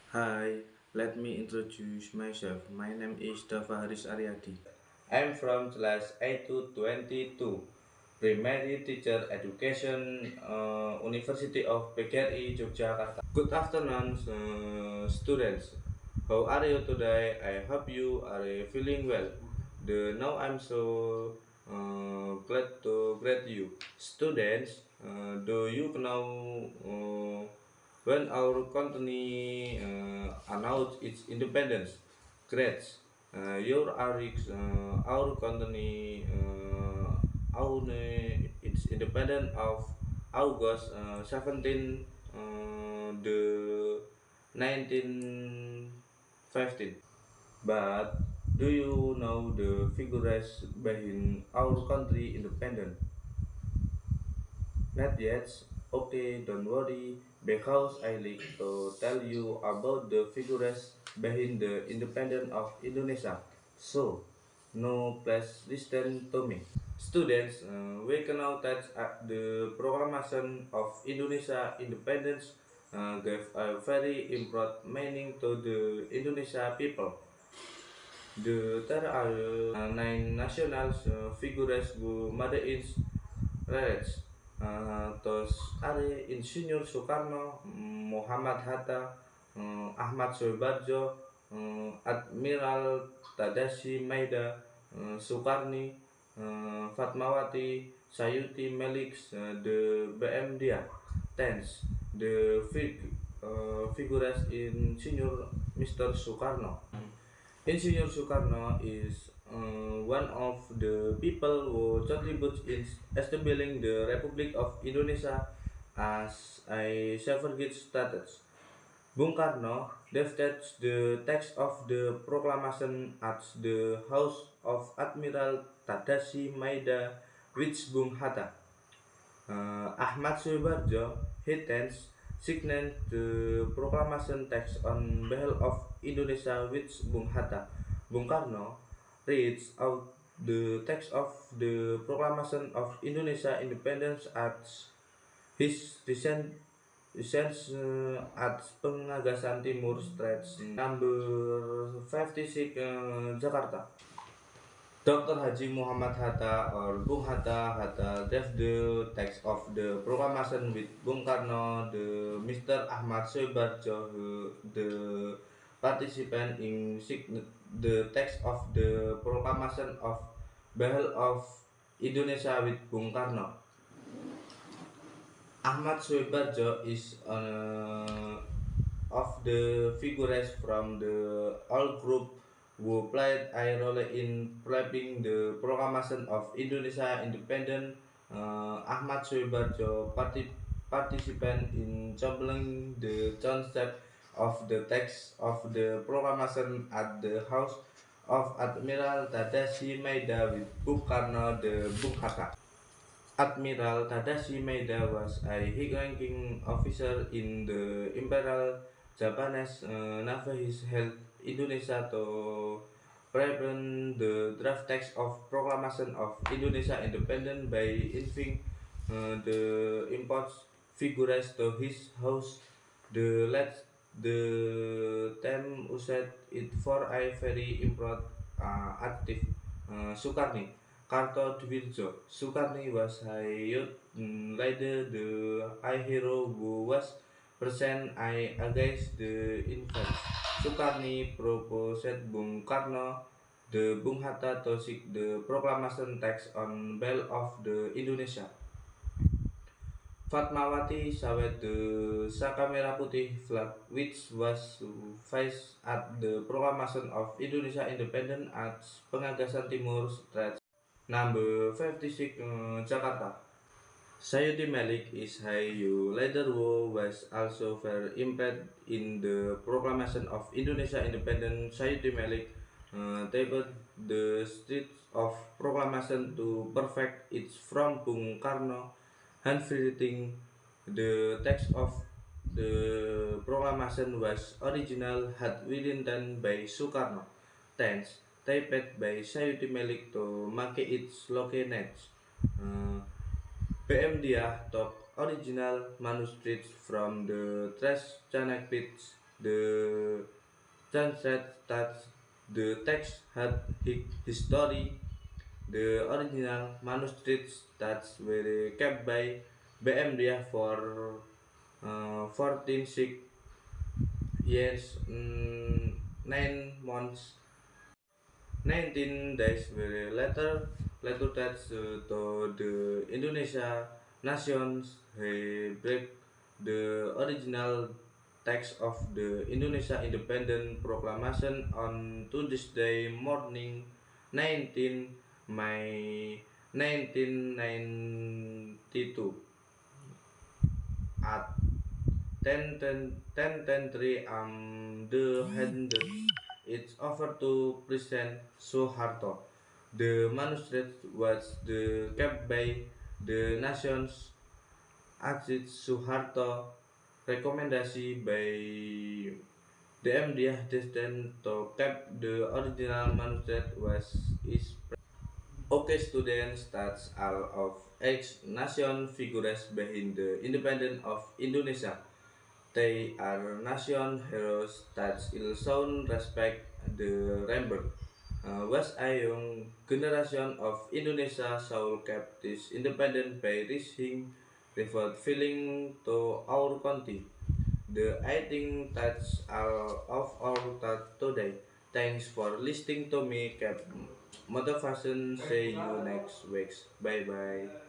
Hi, let me introduce myself. My name is Dava Haris Aryadi. I'm from class 8 to 22, Primary Teacher Education, University of PGRI Yogyakarta. Good afternoon, students. How are you today? I hope you are feeling well. Now I'm so glad to greet you. Students, do you know when our country announced its independence? Great. Our country its independent of August 17 the 1915. But do you know the figures behind our country independent? Not yet. Okay, don't worry, because I like to tell you about the figures behind the independence of Indonesia. So, no, please listen to me. Students, we can now touch the proclamation of Indonesia independence gave a very important meaning to the Indonesia people. There are nine national figures who made it Reds, terus ada Insinyur Soekarno, Muhammad Hatta, Ahmad Soebarjo, Admiral Tadashi Maida, Soekarni, Fatmawati, Sayuti Melik, the BM Dia, Tens, the figures in Senior Mr. Soekarno. Insinyur Soekarno is one of the people who contributes in establishing the Republic of Indonesia as a suffragette status. Bung Karno drafted the text of the proclamation at the house of Admiral Tadashi Maida with Bung Hatta. Ahmad Subarjo Hitens signed the proclamation text on behalf of Indonesia with Bung Hatta. Bung Karno reads out the text of the proclamation of Indonesia independence at his recent at Pengagasan Timur Street number 56 Jakarta. Dr. Haji Muhammad Hatta or Bung Hatta draft the text of the proclamation with Bung Karno, the Mr. Ahmad Soebarjo, the participant in the text of the proclamation of Behel of Indonesia with Bung Karno. Ahmad Soebarjo is of the figures from the old group who played a role in preparing the proclamation of Indonesia independence. Ahmad Soebarjo participant in juggling the concept of the text of the proclamation at the house of Admiral Tadashi Maida with Bung Karno the Bung Hatta. Admiral Tadashi Maida was a high-ranking officer in the Imperial Japanese Navy. He held Indonesia to prevent the draft text of Proclamation of Indonesia Independence by inviting the import figures to his house. The team used it for a very important active Sukarni. Kartodwirjo Sukarni was a youth leader, a hero who was present against the invaders. Sukarni proposed Bung Karno, the Bung Hatta to seek the proclamation text on behalf of the Indonesia. Fatmawati sawed the Saka Merah Putih flag which was faced at the proclamation of Indonesia independence at Pengagasan Timur Street number 56 Jakarta. Sayuti Malik is Hayu later who was also very implicated in the proclamation of Indonesia independence. Sayuti Malik taped the streets of proclamation to perfect it from Bung Karno, handwriting the text of the proclamation was original had written by Sukarno. Tense typed by Sayuti Malik to make its locations. PM Dia took original manuscripts from the Trash Channel pits The translate that the text had history. The original manuscripts that were kept by BMDA for 14 years, 9 months, 19 days were later that to the Indonesia nations he break the original text of the Indonesia Independent Proclamation on Tuesday morning 19 May 1992 at 10:3 the handed it over to President Suharto. The manuscript was kept by the nation's Ajit Suharto recommendation by the MDH destined to keep the original manuscript was is. Okay, students, that's all of ex nation figures behind the independence of Indonesia. They are nation heroes that will shown respect the remember. Was a young generation of Indonesia shall keep this independent by risking without feeling to our country. I think that's all of our talk today. Thanks for listening to me. Keep motivation. See you next week. Bye bye.